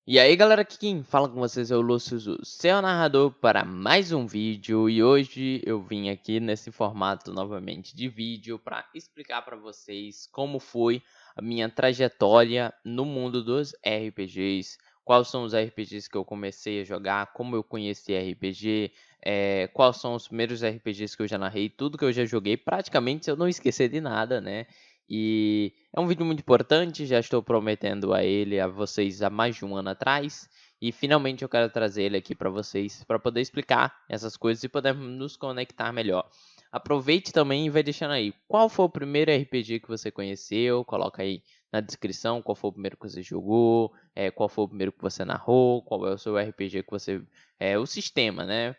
E aí galera, aqui quem fala com vocês é o Lúcio, seu narrador para mais um vídeo. E hoje eu vim aqui nesse formato novamente de vídeo para explicar para vocês como foi a minha trajetória no mundo dos RPGs. Quais são os RPGs que eu comecei a jogar, como eu conheci RPG, quais são os primeiros RPGs que eu já narrei, tudo que eu já joguei, praticamente se eu não esquecer de nada, né? E é um vídeo muito importante, já estou prometendo a ele a vocês há mais de um ano atrás. E finalmente eu quero trazer ele aqui para vocês, para poder explicar essas coisas e podermos nos conectar melhor. Aproveite também e vai deixando aí qual foi o primeiro RPG que você conheceu, coloca aí na descrição qual foi o primeiro que você jogou, qual foi o primeiro que você narrou, qual é o seu RPG que você... o sistema, né?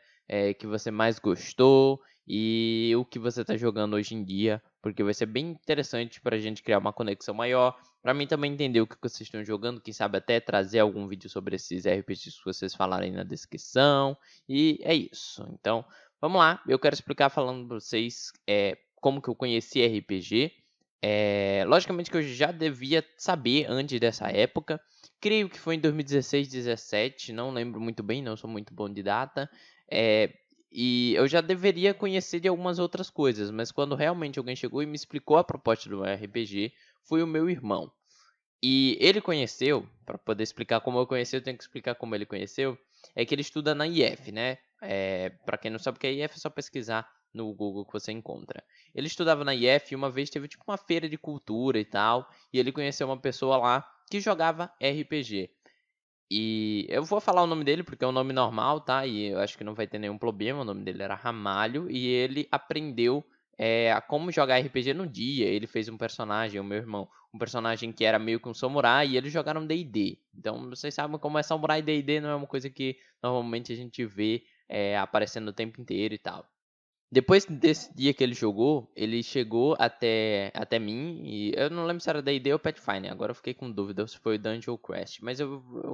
Que você mais gostou e o que você está jogando hoje em dia, porque vai ser bem interessante para a gente criar uma conexão maior, para mim também entender o que vocês estão jogando, quem sabe até trazer algum vídeo sobre esses RPGs que vocês falarem na descrição, e é isso. Então, vamos lá, eu quero explicar falando para vocês como que eu conheci RPG. Logicamente que eu já devia saber antes dessa época, creio que foi em 2016, 2017, não lembro muito bem, não sou muito bom de data, e eu já deveria conhecer de algumas outras coisas, mas quando realmente alguém chegou e me explicou a proposta do RPG, foi o meu irmão. E ele conheceu, para poder explicar como eu conheci, eu tenho que explicar como ele conheceu, é que ele estuda na IF, né? Para quem não sabe o que é IF, é só pesquisar no Google que você encontra. Ele estudava na IF e uma vez teve tipo uma feira de cultura e tal, e ele conheceu uma pessoa lá que jogava RPG. E eu vou falar o nome dele porque é um nome normal, tá? E eu acho que não vai ter nenhum problema. O nome dele era Ramalho e ele aprendeu a como jogar RPG no dia. Ele fez um personagem, o meu irmão, um personagem que era meio que um samurai e eles jogaram D&D. Então vocês sabem como é samurai. D&D não é uma coisa que normalmente a gente vê aparecendo o tempo inteiro e tal. Depois desse dia que ele jogou, ele chegou até mim e eu não lembro se era D&D ou Pathfinder, agora eu fiquei com dúvida se foi Dungeon Quest, mas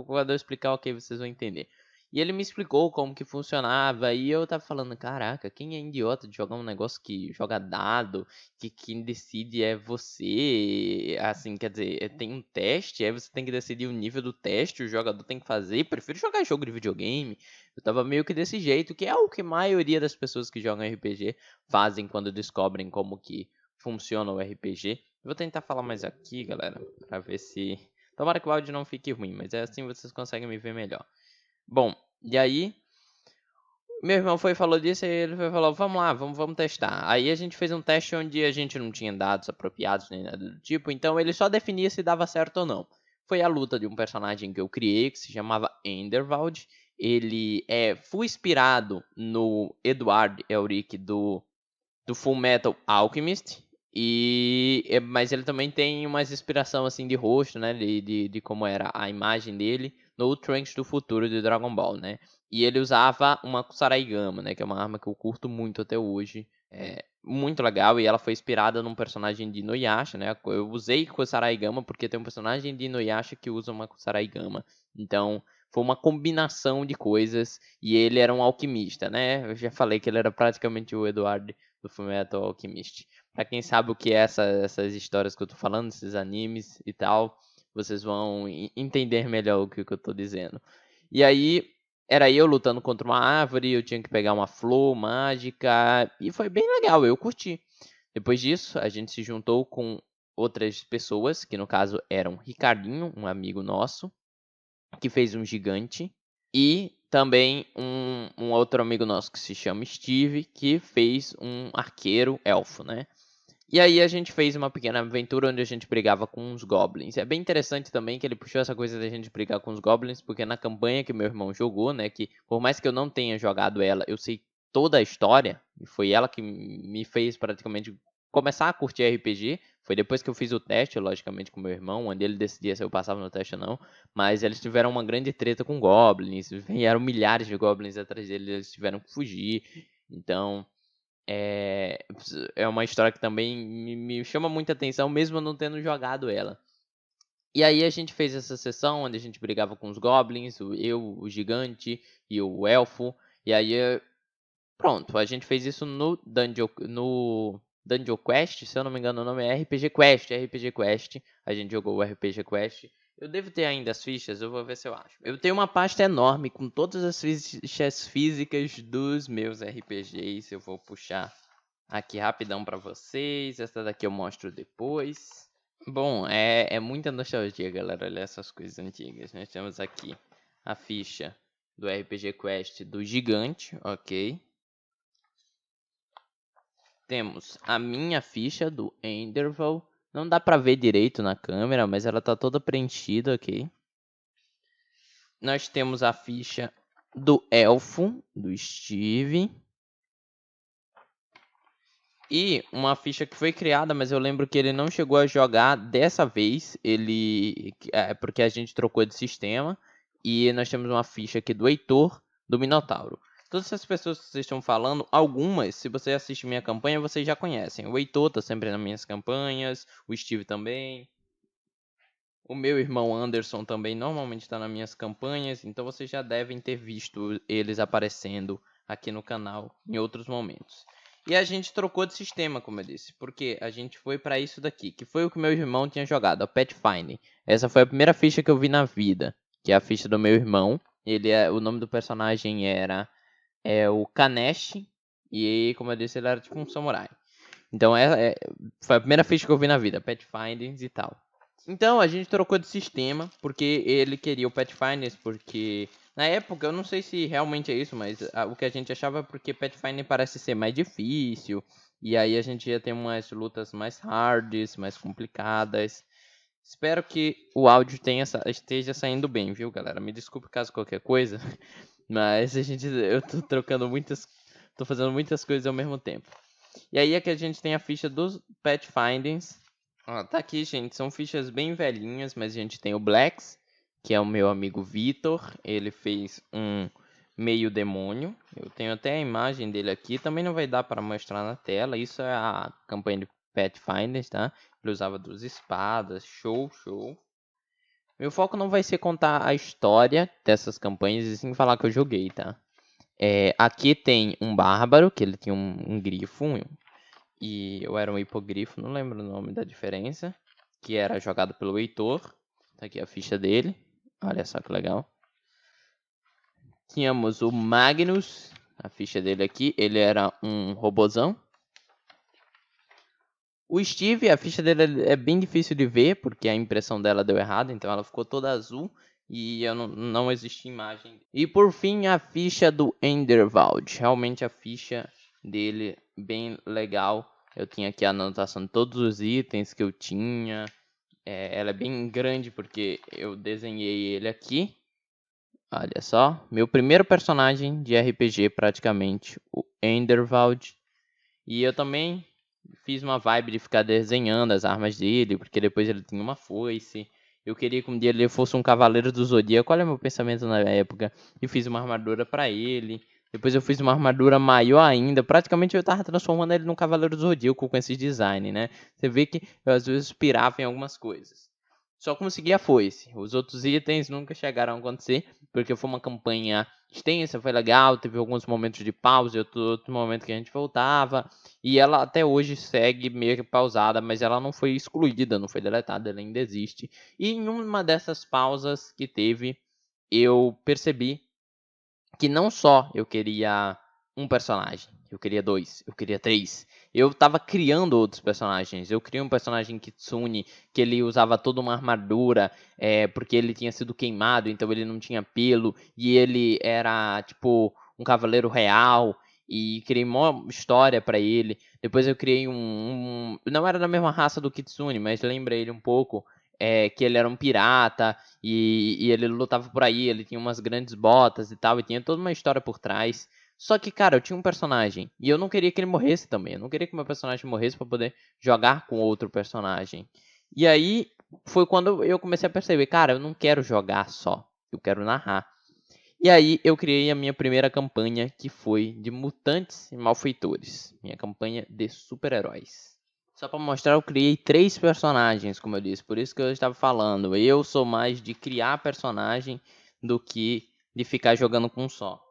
quando eu explicar, ok, vocês vão entender. E ele me explicou como que funcionava e eu tava falando, caraca, quem é idiota de jogar um negócio que joga dado, que quem decide é você, assim, quer dizer, tem um teste, aí você tem que decidir o nível do teste, o jogador tem que fazer, prefiro jogar jogo de videogame. Eu tava meio que desse jeito, que é o que a maioria das pessoas que jogam RPG fazem quando descobrem como que funciona o RPG. Vou tentar falar mais aqui, galera, pra ver se... Tomara que o áudio não fique ruim, mas é assim vocês conseguem me ver melhor. Bom, e aí, meu irmão foi e falou disso, e ele foi e falou, vamos lá, vamos testar. Aí a gente fez um teste onde a gente não tinha dados apropriados nem nada do tipo, então ele só definia se dava certo ou não. Foi a luta de um personagem que eu criei, que se chamava Endervald. Ele foi inspirado no Edward Elric do Full Metal Alchemist. Mas ele também tem uma inspiração assim de rosto, né? De como era a imagem dele no Trunks do futuro de Dragon Ball, né? E ele usava uma Kusarigama, né? Que é uma arma que eu curto muito até hoje. É muito legal. E ela foi inspirada num personagem de Inuyasha, né? Eu usei Kusarigama porque tem um personagem de Inuyasha que usa uma Kusarigama. Então, foi uma combinação de coisas. E ele era um alquimista, né? Eu já falei que ele era praticamente o Edward do Fullmetal Alchemist. Pra quem sabe o que é essas histórias que eu tô falando, esses animes e tal, vocês vão entender melhor o que eu tô dizendo. E aí, era eu lutando contra uma árvore, eu tinha que pegar uma flor mágica, e foi bem legal, eu curti. Depois disso, a gente se juntou com outras pessoas, que no caso eram Ricardinho, um amigo nosso, que fez um gigante, e também um outro amigo nosso que se chama Steve, que fez um arqueiro elfo, né? E aí a gente fez uma pequena aventura onde a gente brigava com uns goblins. É bem interessante também que ele puxou essa coisa da gente brigar com os goblins, porque na campanha que meu irmão jogou, né, que por mais que eu não tenha jogado ela, eu sei toda a história, e foi ela que me fez praticamente começar a curtir RPG. Foi depois que eu fiz o teste, logicamente, com meu irmão, onde ele decidia se eu passava no teste ou não. Mas eles tiveram uma grande treta com goblins, vieram milhares de goblins atrás deles, eles tiveram que fugir. Então, é uma história que também me chama muita atenção, mesmo eu não tendo jogado ela. E aí a gente fez essa sessão onde a gente brigava com os goblins, eu, o gigante e o elfo. E aí, pronto, a gente fez isso no Dungeon Quest, se eu não me engano o nome é RPG Quest, RPG Quest. A gente jogou o RPG Quest. Eu devo ter ainda as fichas, eu vou ver se eu acho. Eu tenho uma pasta enorme com todas as fichas físicas dos meus RPGs. Eu vou puxar aqui rapidão pra vocês. Essa daqui eu mostro depois. Bom, é muita nostalgia, galera. Olha essas coisas antigas. Nós temos aqui a ficha do RPG Quest do Gigante, ok. Temos a minha ficha do Enderval. Não dá pra ver direito na câmera, mas ela tá toda preenchida, ok. Nós temos a ficha do Elfo, do Steve. E uma ficha que foi criada, mas eu lembro que ele não chegou a jogar dessa vez. Porque a gente trocou de sistema. E nós temos uma ficha aqui do Heitor, do Minotauro. Todas essas pessoas que vocês estão falando, algumas, se você assiste minha campanha, vocês já conhecem. O Heitor tá sempre nas minhas campanhas, o Steve também. O meu irmão Anderson também normalmente está nas minhas campanhas, então vocês já devem ter visto eles aparecendo aqui no canal em outros momentos. E a gente trocou de sistema, como eu disse, porque a gente foi para isso daqui, que foi o que meu irmão tinha jogado, a Pathfinder. Essa foi a primeira ficha que eu vi na vida, que é a ficha do meu irmão. O nome do personagem era o Kanesh, e como eu disse, ele era tipo um samurai. Então foi a primeira ficha que eu vi na vida, Pathfinders e tal. Então a gente trocou de sistema, porque ele queria o Pathfinders, porque na época, eu não sei se realmente é isso, mas o que a gente achava é porque Pathfinder parece ser mais difícil, e aí a gente ia ter umas lutas mais hards, mais complicadas. Espero que o áudio esteja saindo bem, viu, galera? Me desculpe caso qualquer coisa, mas eu tô tô fazendo muitas coisas ao mesmo tempo. E aí aqui a gente tem a ficha dos Pathfinders. Ó, tá aqui, gente. São fichas bem velhinhas, mas a gente tem o Blacks, que é o meu amigo Vitor. Ele fez um meio demônio. Eu tenho até a imagem dele aqui. Também não vai dar para mostrar na tela. Isso é a campanha de Pathfinders, tá? Ele usava 2 espadas. Show, show. Meu foco não vai ser contar a história dessas campanhas, e sim falar que eu joguei, tá? Aqui tem um bárbaro, que ele tinha um grifo, e eu era um hipogrifo, não lembro o nome da diferença, que era jogado pelo Heitor. Tá aqui a ficha dele, olha só que legal. Tínhamos o Magnus, a ficha dele aqui, ele era um robozão. O Steve, a ficha dele é bem difícil de ver, porque a impressão dela deu errado, então ela ficou toda azul e eu não existe imagem. E por fim, a ficha do Endervald, realmente a ficha dele bem legal. Eu tinha aqui a anotação de todos os itens que eu tinha. Ela é bem grande porque eu desenhei ele aqui. Olha só, meu primeiro personagem de RPG praticamente, o Endervald. E eu também fiz uma vibe de ficar desenhando as armas dele, porque depois ele tinha uma foice. Eu queria que um dia ele fosse um cavaleiro do Zodíaco, olha meu pensamento na época. E fiz uma armadura pra ele. Depois eu fiz uma armadura maior ainda. Praticamente eu tava transformando ele num cavaleiro do Zodíaco com esse design, né? Você vê que eu às vezes pirava em algumas coisas. Só consegui a foice. Os outros itens nunca chegaram a acontecer, porque foi uma campanha extensa, foi legal, teve alguns momentos de pausa e outro momento que a gente voltava. E ela até hoje segue meio que pausada, mas ela não foi excluída, não foi deletada, ela ainda existe. E em uma dessas pausas que teve, eu percebi que não só eu queria um personagem, eu queria 2, eu queria 3. Eu tava criando outros personagens. Eu criei um personagem Kitsune, que ele usava toda uma armadura, porque ele tinha sido queimado, então ele não tinha pelo, e ele era tipo um cavaleiro real, e criei uma história pra ele. Depois eu criei não era da mesma raça do Kitsune, mas lembra ele um pouco, que ele era um pirata, e ele lutava por aí, ele tinha umas grandes botas e tal, e tinha toda uma história por trás. Só que, cara, eu tinha um personagem, e eu não queria que ele morresse também, eu não queria que meu personagem morresse pra poder jogar com outro personagem. E aí, foi quando eu comecei a perceber, cara, eu não quero jogar só, eu quero narrar. E aí, eu criei a minha primeira campanha, que foi de Mutantes e Malfeitores, minha campanha de super-heróis. Só pra mostrar, eu criei 3 personagens, como eu disse. Por isso que eu estava falando. Eu sou mais de criar personagem do que de ficar jogando com um só.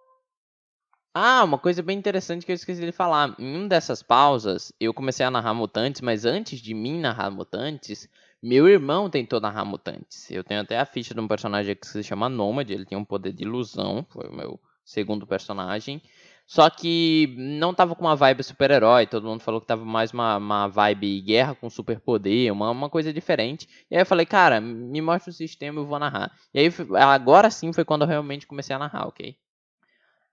Ah, uma coisa bem interessante que eu esqueci de falar. Em uma dessas pausas, eu comecei a narrar Mutantes, mas antes de mim narrar Mutantes, Meu irmão tentou narrar Mutantes. Eu tenho até a ficha de um personagem que se chama Nômade. Ele tinha um poder de ilusão. Foi o meu segundo personagem. Só que não tava com uma vibe super-herói. Todo mundo falou que tava mais uma vibe guerra com superpoder. Uma coisa diferente. E aí eu falei, cara, me mostra o sistema e eu vou narrar. E aí agora sim foi quando eu realmente comecei a narrar, ok?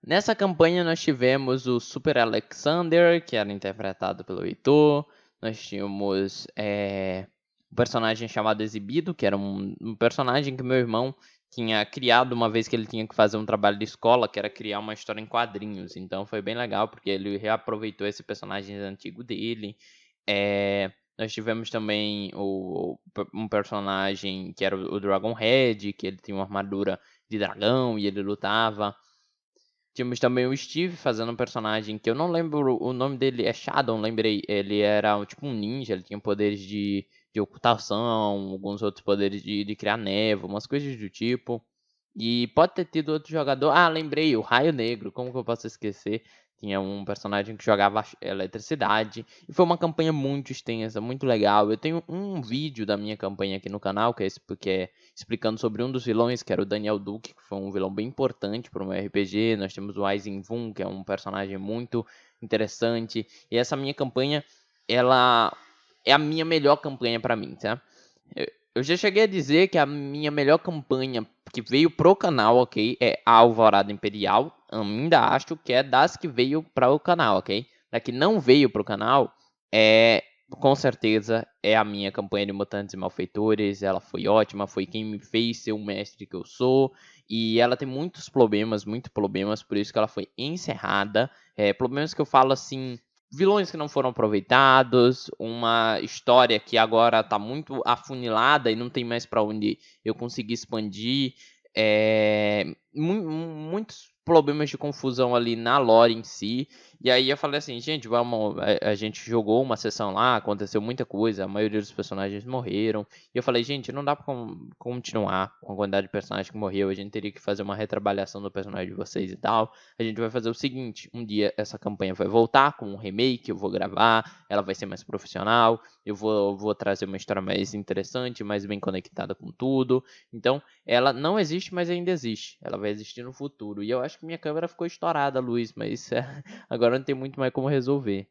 Nessa campanha nós tivemos o Super Alexander, que era interpretado pelo Heitor. Nós tínhamos um personagem chamado Exibido, que era um personagem que meu irmão tinha criado uma vez que ele tinha que fazer um trabalho de escola, que era criar uma história em quadrinhos. Então foi bem legal, porque ele reaproveitou esse personagem antigo dele. Nós tivemos também um personagem que era o Dragonhead, que ele tinha uma armadura de dragão e ele lutava. Tínhamos também o Steve fazendo um personagem que eu não lembro o nome dele, é Shadow, lembrei. Ele era tipo um ninja, ele tinha poderes de ocultação, alguns outros poderes de criar névoa, umas coisas do tipo. E pode ter tido outro jogador. Ah, lembrei, o Raio Negro, como que eu posso esquecer? Tinha um personagem que jogava eletricidade. E foi uma campanha muito extensa, muito legal. Eu tenho um vídeo da minha campanha aqui no canal, que é explicando sobre um dos vilões, que era o Daniel Duke, que foi um vilão bem importante para o meu RPG. Nós temos o Aizen Vun, que é um personagem muito interessante. E essa minha campanha, ela é a minha melhor campanha para mim, tá? Eu já cheguei a dizer que a minha melhor campanha que veio pro canal, ok, é a Alvorada Imperial. Ainda acho que é das que veio para o canal, ok? Da que não veio pro canal, com certeza é a minha campanha de Mutantes e Malfeitores. Ela foi ótima, foi quem me fez ser o mestre que eu sou. E ela tem muitos problemas, por isso que ela foi encerrada. Problemas que eu falo assim, vilões que não foram aproveitados, uma história que agora está muito afunilada e não tem mais para onde eu conseguir expandir, muitos problemas de confusão ali na lore em si. E aí eu falei assim, gente, vamos, a gente jogou uma sessão lá, aconteceu muita coisa, a maioria dos personagens morreram. E eu falei, gente, não dá pra continuar com a quantidade de personagens que morreu, a gente teria que fazer uma retrabalhação do personagem de vocês e tal. A gente vai fazer o seguinte, um dia essa campanha vai voltar com um remake, eu vou gravar, ela vai ser mais profissional, eu vou trazer uma história mais interessante, mais bem conectada com tudo. Então, ela não existe, mas ainda existe. Ela vai existir no futuro. E eu acho que minha câmera ficou estourada, Luiz, mas agora não tem muito mais como resolver.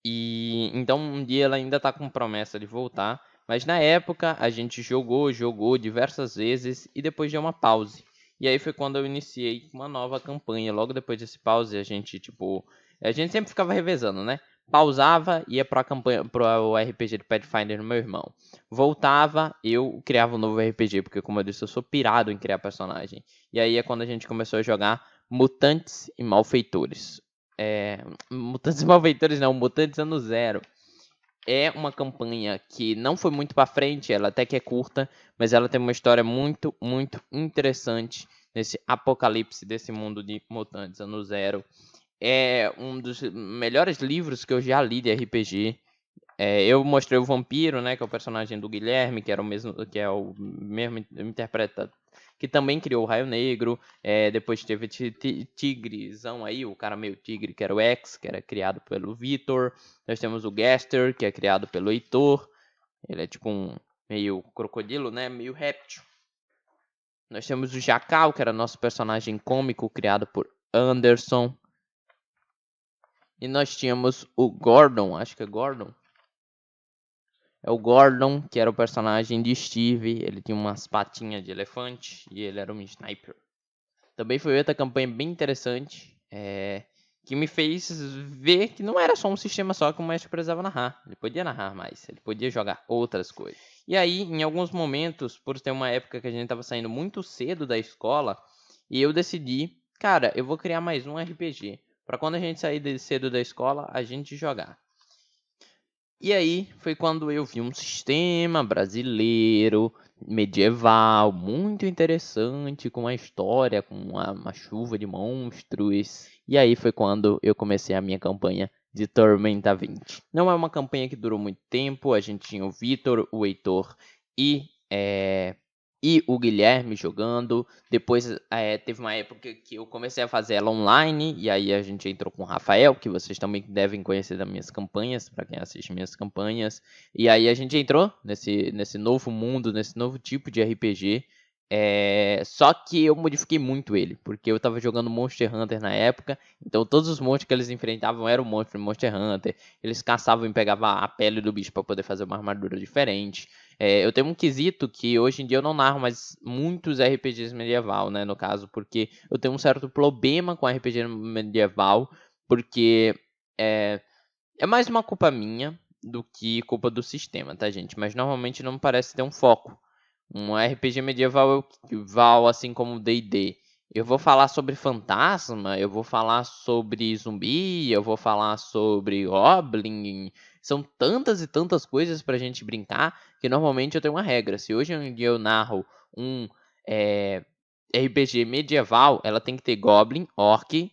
E então um dia ela ainda tá com promessa de voltar, mas na época a gente jogou diversas vezes e depois deu uma pause. E aí foi quando eu iniciei uma nova campanha. Logo depois desse pause, a gente sempre ficava revezando, né? Pausava, ia pra campanha, pro RPG de Pathfinder do meu irmão. Voltava, eu criava um novo RPG, porque como eu disse, eu sou pirado em criar personagem. E aí é quando a gente começou a jogar Mutantes e Malfeitores. Mutantes e Malfeitores não, Mutantes Ano Zero. É uma campanha que não foi muito pra frente, ela até que é curta, mas ela tem uma história muito, muito interessante nesse apocalipse desse mundo de Mutantes Ano Zero. É um dos melhores livros que eu já li de RPG. Eu mostrei o Vampiro, né, que é o personagem do Guilherme, que é o mesmo interpretado, que também criou o Raio Negro. Depois teve Tigrezão aí, o cara meio tigre, que era o X, que era criado pelo Vitor. Nós temos o Gaster, que é criado pelo Heitor. Ele é tipo um meio crocodilo, né, meio réptil. Nós temos o Jacal, que era nosso personagem cômico, criado por Anderson. E nós tínhamos o Gordon, acho que é Gordon. É o Gordon, que era o personagem de Steve. Ele tinha umas patinhas de elefante e ele era um sniper. Também foi outra campanha bem interessante, que me fez ver que não era só um sistema só que o mestre precisava narrar. Ele podia narrar mais, ele podia jogar outras coisas. E aí, em alguns momentos, por ter uma época que a gente estava saindo muito cedo da escola, e eu decidi, cara, eu vou criar mais um RPG. Para quando a gente sair cedo da escola, a gente jogar. E aí foi quando eu vi um sistema brasileiro, medieval, muito interessante, com uma história, com uma chuva de monstros. E aí foi quando eu comecei a minha campanha de Tormenta 20. Não é uma campanha que durou muito tempo, a gente tinha o Vitor, o Heitor e e o Guilherme jogando. Depois teve uma época que eu comecei a fazer ela online, e aí a gente entrou com o Rafael, que vocês também devem conhecer das minhas campanhas, para quem assiste minhas campanhas. E aí a gente entrou nesse novo mundo, nesse novo tipo de RPG. Só que eu modifiquei muito ele, porque eu tava jogando Monster Hunter na época, então todos os monstros que eles enfrentavam eram monstros de Monster Hunter. Eles caçavam e pegavam a pele do bicho para poder fazer uma armadura diferente. Eu tenho um quesito que hoje em dia eu não narro mais muitos RPGs medieval, né, no caso, porque eu tenho um certo problema com RPG medieval, porque é mais uma culpa minha do que culpa do sistema, tá, gente? Mas normalmente não me parece ter um foco. Um RPG medieval, assim como o D&D. Eu vou falar sobre fantasma, eu vou falar sobre zumbi, eu vou falar sobre goblin. São tantas e tantas coisas pra gente brincar que normalmente eu tenho uma regra. Se hoje em dia eu narro um RPG medieval, ela tem que ter goblin, orc,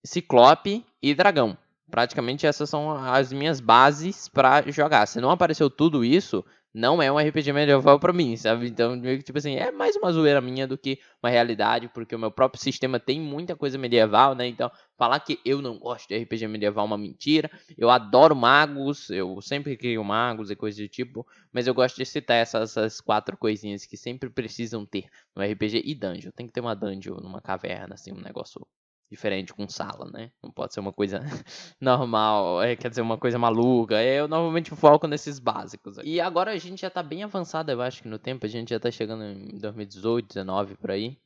ciclope e dragão. Praticamente essas são as minhas bases pra jogar. Se não apareceu tudo isso, não é um RPG medieval pra mim, sabe? Então, meio que, tipo assim, é mais uma zoeira minha do que uma realidade, porque o meu próprio sistema tem muita coisa medieval, né? Então, falar que eu não gosto de RPG medieval é uma mentira. Eu adoro magos, eu sempre crio magos e coisas do tipo, mas eu gosto de citar essas 4 coisinhas que sempre precisam ter no RPG e dungeon. Tem que ter uma dungeon numa caverna, assim, um negócio diferente com sala, né? Não pode ser uma coisa normal, quer dizer, uma coisa maluca. Eu normalmente foco nesses básicos. E agora a gente já tá bem avançado, eu acho que no tempo. A gente já tá chegando em 2018, 19 por aí.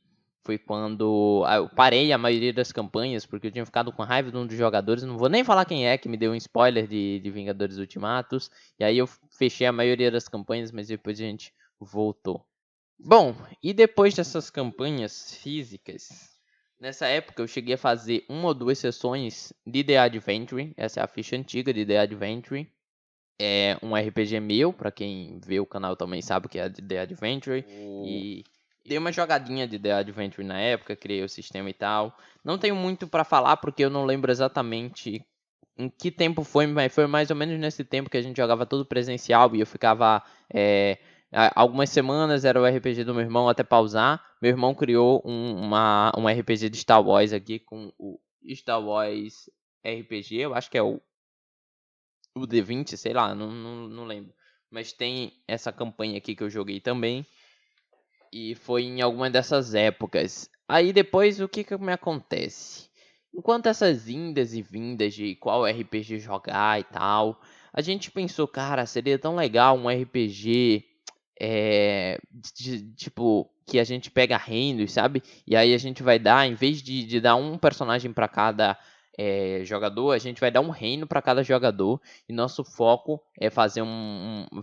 Foi quando eu parei a maioria das campanhas, porque eu tinha ficado com raiva de um dos jogadores. Não vou nem falar quem é, que me deu um spoiler de Vingadores Ultimatos. E aí eu fechei a maioria das campanhas, mas depois a gente voltou. Bom, e depois dessas campanhas físicas, nessa época eu cheguei a fazer 1 ou 2 sessões de The Adventure. Essa é a ficha antiga de The Adventure. É um RPG meu, pra quem vê o canal também sabe que é de The Adventure. E dei uma jogadinha de The Adventure na época, criei o sistema e tal. Não tenho muito pra falar porque eu não lembro exatamente em que tempo foi, mas foi mais ou menos nesse tempo que a gente jogava tudo presencial e eu ficava algumas semanas, era o RPG do meu irmão até pausar. Meu irmão criou um RPG de Star Wars aqui com o Star Wars RPG, eu acho que é o D20, sei lá, não lembro. Mas tem essa campanha aqui que eu joguei também. E foi em alguma dessas épocas. Aí depois o que me acontece? Enquanto essas indas e vindas de qual RPG jogar e tal, a gente pensou, cara, seria tão legal um RPG tipo, que a gente pega reinos, sabe? E aí a gente vai dar, em vez de dar um personagem para cada jogador, a gente vai dar um reino para cada jogador. E nosso foco é fazer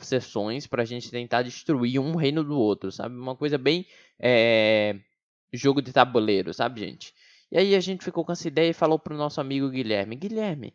sessões para a gente tentar destruir um reino do outro, sabe? Uma coisa bem jogo de tabuleiro, sabe, gente? E aí a gente ficou com essa ideia e falou pro nosso amigo Guilherme: Guilherme,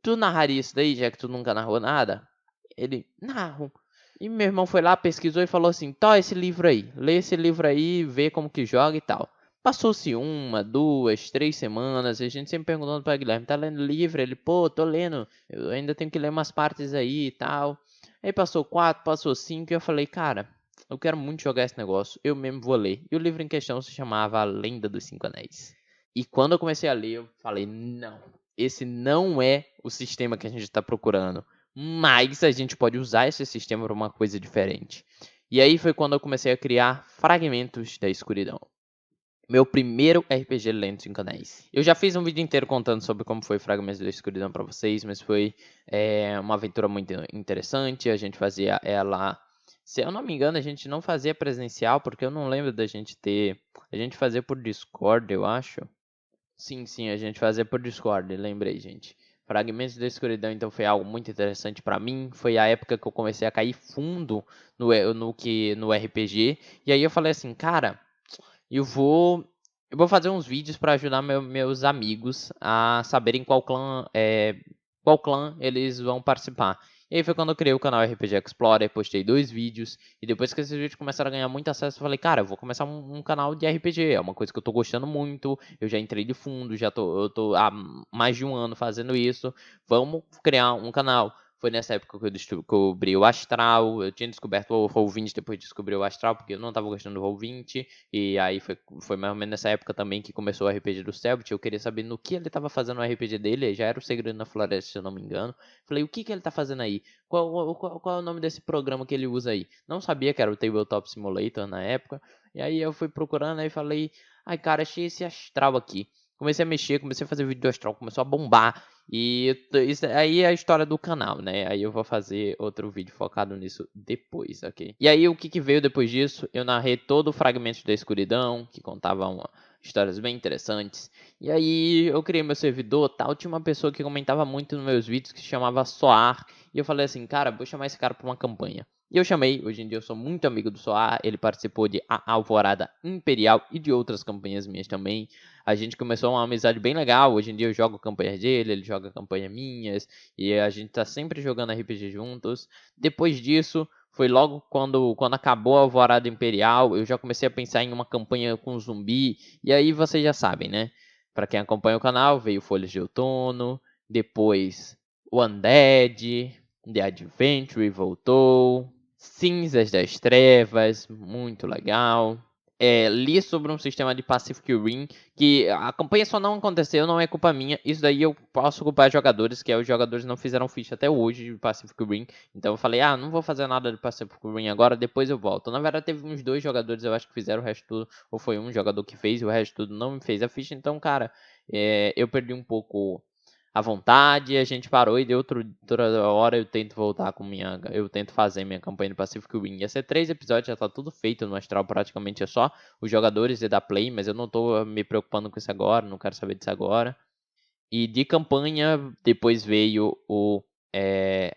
tu narraria isso daí, já que tu nunca narrou nada? Ele, narro. E meu irmão foi lá, pesquisou e falou assim: tá, esse livro aí, lê esse livro aí, vê como que joga e tal. Passou-se 1, 2, 3 semanas, e a gente sempre perguntando pra Guilherme: tá lendo livro? Ele, pô, tô lendo, eu ainda tenho que ler umas partes aí e tal. Aí passou 4, passou 5, e eu falei: cara, eu quero muito jogar esse negócio, eu mesmo vou ler. E o livro em questão se chamava A Lenda dos 5 Anéis. E quando eu comecei a ler, eu falei: não, esse não é o sistema que a gente está procurando. Mas a gente pode usar esse sistema para uma coisa diferente. E aí foi quando eu comecei a criar Fragmentos da Escuridão. Meu primeiro RPG Lenda dos 5 Anéis. Eu já fiz um vídeo inteiro contando sobre como foi Fragmentos da Escuridão para vocês, mas foi uma aventura muito interessante. A gente fazia ela, se eu não me engano, a gente não fazia presencial, porque eu não lembro da gente ter. A gente fazia por Discord, eu acho. Sim, a gente fazia por Discord, lembrei, gente. Fragmentos da Escuridão, então, foi algo muito interessante pra mim. Foi a época que eu comecei a cair fundo no RPG. E aí eu falei assim, cara, eu vou fazer uns vídeos pra ajudar meus amigos a saberem qual clã eles vão participar. E aí foi quando eu criei o canal RPG Explorer, postei 2 vídeos, e depois que esses vídeos começaram a ganhar muito acesso, eu falei, cara, eu vou começar um canal de RPG, é uma coisa que eu tô gostando muito, eu já entrei de fundo, eu tô há mais de 1 ano fazendo isso, vamos criar um canal. Foi nessa época que eu descobri o Astral. Eu tinha descoberto o Roll20, depois descobri o Astral, porque eu não tava gostando do Roll20. E aí foi mais ou menos nessa época também que começou o RPG do Selbit. Eu queria saber no que ele tava fazendo o RPG dele. Já era o Segredo na Floresta, se eu não me engano. Falei, o que ele tá fazendo aí? Qual é o nome desse programa que ele usa aí? Não sabia que era o Tabletop Simulator na época. E aí eu fui procurando e falei, ai cara, achei esse Astral aqui. Comecei a mexer, comecei a fazer vídeo do Astral, começou a bombar. E isso aí é a história do canal, né? Aí eu vou fazer outro vídeo focado nisso depois, ok? E aí o que veio depois disso? Eu narrei todo o Fragmentos da Escuridão, que contava histórias bem interessantes. E aí eu criei meu servidor, tal, tinha uma pessoa que comentava muito nos meus vídeos que se chamava Soar. E eu falei assim, cara, vou chamar esse cara pra uma campanha. E eu chamei, hoje em dia eu sou muito amigo do Soar, ele participou de A Alvorada Imperial e de outras campanhas minhas também. A gente começou uma amizade bem legal, hoje em dia eu jogo campanhas dele, ele joga campanhas minhas, e a gente tá sempre jogando RPG juntos. Depois disso, foi logo quando acabou a Alvorada Imperial, eu já comecei a pensar em uma campanha com zumbi, e aí vocês já sabem, né? Pra quem acompanha o canal, veio Folhas de Outono, depois o Undead, The Adventure voltou, Cinzas das Trevas, muito legal. Li sobre um sistema de Pacific Rim, que a campanha só não aconteceu, não é culpa minha. Isso daí eu posso culpar jogadores, que os jogadores não fizeram ficha até hoje de Pacific Rim. Então eu falei, não vou fazer nada de Pacific Rim agora, depois eu volto. Na verdade teve uns 2 jogadores, eu acho que fizeram o resto tudo, ou foi um jogador que fez, o resto tudo não me fez a ficha. Então, cara, eu perdi um pouco à vontade, a gente parou e deu outra hora eu tento voltar eu tento fazer minha campanha de Pacific Rim. Ia ser 3 episódios, já tá tudo feito no Astral, praticamente é só os jogadores e da play, mas eu não tô me preocupando com isso agora, não quero saber disso agora. E de campanha, depois veio o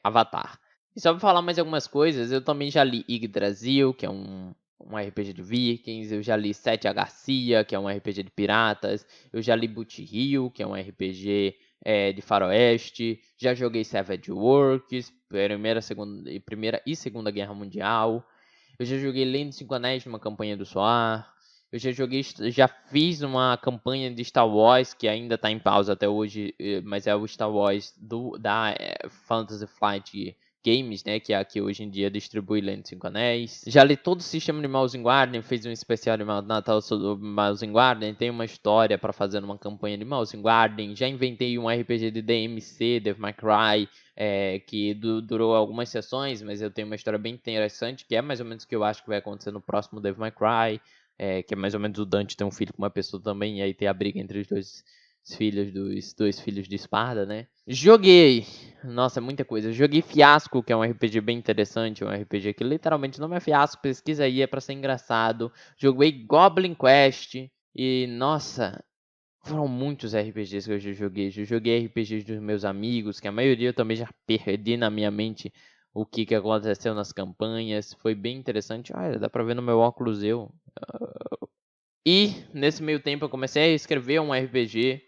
Avatar. E só pra falar mais algumas coisas, eu também já li Yggdrasil, que é um RPG de Vikings, eu já li Sete a Garcia, que é um RPG de piratas, eu já li Boot Hill, que é um RPG de faroeste, já joguei Savage Worlds, Primeira e Segunda Guerra Mundial, eu já joguei Lenda dos Cinco Anéis numa campanha do Soar, já fiz uma campanha de Star Wars, que ainda tá em pausa até hoje, mas é o Star Wars da Fantasy Flight Games, né, que é a que hoje em dia distribui Lenda dos Cinco Anéis. Já li todo o sistema de Mouse Guardian, fiz um especial de Natal sobre Mouse Guardian, tem uma história para fazer uma campanha de Mouse Guardian. Já inventei um RPG de DMC, Devil May Cry, que durou algumas sessões, mas eu tenho uma história bem interessante, que é mais ou menos o que eu acho que vai acontecer no próximo Devil May Cry. Que é mais ou menos o Dante tem um filho com uma pessoa também, e aí tem a briga entre os dois filhos de Esparda, né? Joguei! Nossa, muita coisa. Joguei Fiasco, que é um RPG bem interessante, um RPG que literalmente não é fiasco, pesquisa aí, é pra ser engraçado. Joguei Goblin Quest, e nossa, foram muitos RPGs que eu já joguei. Eu joguei RPGs dos meus amigos, que a maioria eu também já perdi na minha mente o que aconteceu nas campanhas. Foi bem interessante. Olha, dá pra ver no meu óculos eu. E nesse meio tempo eu comecei a escrever um RPG.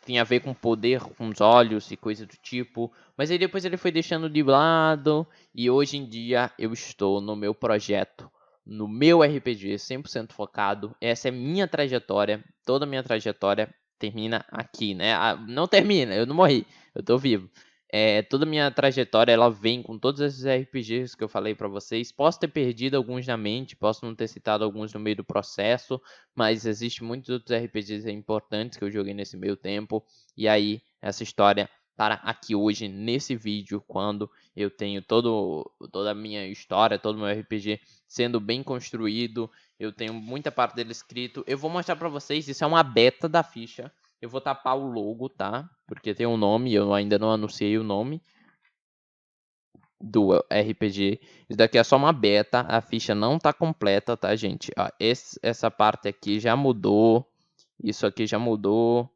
Tinha a ver com poder com os olhos e coisa do tipo. Mas aí depois ele foi deixando de lado. E hoje em dia eu estou no meu projeto. No meu RPG 100% focado. Essa é minha trajetória. Toda a minha trajetória termina aqui, né? Não termina, eu não morri. Eu tô vivo. Toda a minha trajetória ela vem com todos esses RPGs que eu falei pra vocês. Posso ter perdido alguns na mente, posso não ter citado alguns no meio do processo, mas existem muitos outros RPGs importantes que eu joguei nesse meio tempo. E aí, essa história para aqui hoje, nesse vídeo, quando eu tenho toda a minha história, todo o meu RPG sendo bem construído, eu tenho muita parte dele escrito. Eu vou mostrar pra vocês, isso é uma beta da ficha. Eu vou tapar o logo, tá? Porque tem um nome, eu ainda não anunciei o nome do RPG. Isso daqui é só uma beta, a ficha não tá completa, tá, gente? Ó, essa parte aqui já mudou, isso aqui já mudou,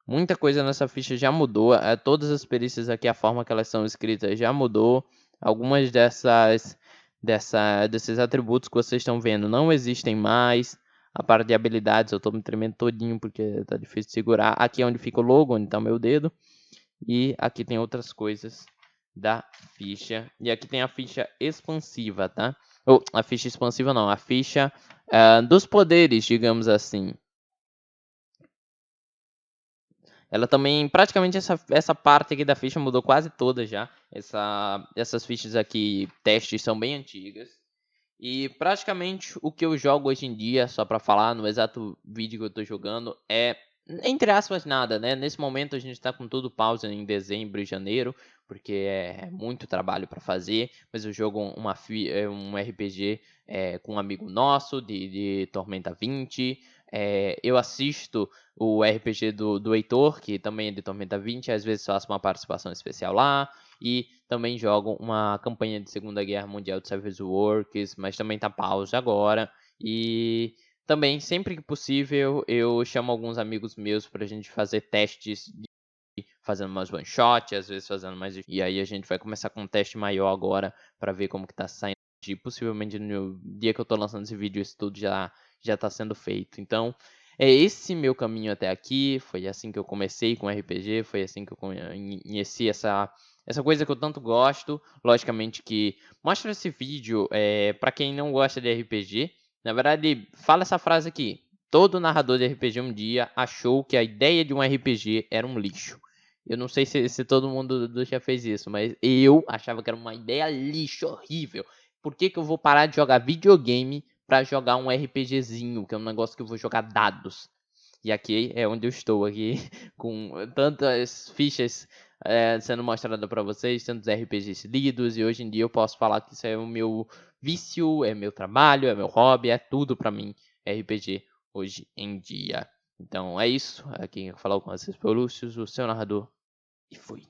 muita coisa nessa ficha já mudou, todas as perícias aqui, a forma que elas são escritas já mudou, algumas desses atributos que vocês estão vendo não existem mais. A parte de habilidades eu tô me tremendo todinho porque tá difícil de segurar. Aqui é onde fica o logo, onde tá o meu dedo. E aqui tem outras coisas da ficha. E aqui tem a ficha expansiva, tá? Ou a ficha expansiva não, a ficha dos poderes, digamos assim. ela também, praticamente essa parte aqui da ficha mudou quase toda já. Essas fichas aqui, testes, são bem antigas. E praticamente o que eu jogo hoje em dia, só pra falar, no exato vídeo que eu tô jogando, é, entre aspas, nada, né? Nesse momento a gente tá com tudo pausa em dezembro e janeiro, porque é muito trabalho pra fazer, mas eu jogo um RPG com um amigo nosso de Tormenta 20. Eu assisto o RPG do Heitor, que também é de Tormenta 20, às vezes faço uma participação especial lá. E também jogo uma campanha de Segunda Guerra Mundial de Savage Worlds, mas também tá pausa agora. E também, sempre que possível, eu chamo alguns amigos meus pra gente fazer testes, fazendo mais one shot, às vezes fazendo mais. E aí a gente vai começar com um teste maior agora pra ver como que tá saindo. Possivelmente no dia que eu tô lançando esse vídeo, isso tudo já tá sendo feito. Então, é esse meu caminho até aqui. Foi assim que eu comecei com RPG, foi assim que eu conheci essa coisa que eu tanto gosto. Logicamente que mostra esse vídeo para quem não gosta de RPG. Na verdade, fala essa frase aqui: todo narrador de RPG um dia achou que a ideia de um RPG era um lixo. Eu não sei se todo mundo já fez isso, mas eu achava que era uma ideia lixo, horrível. Por que eu vou parar de jogar videogame pra jogar um RPGzinho, que é um negócio que eu vou jogar dados? E aqui é onde eu estou aqui, com tantas fichas sendo mostradas para vocês, tantos RPGs lidos, e hoje em dia eu posso falar que isso é o meu vício, é meu trabalho, é meu hobby, é tudo para mim, RPG hoje em dia. Então é isso, aqui falou com vocês foi o Lúcio, o seu narrador, e fui.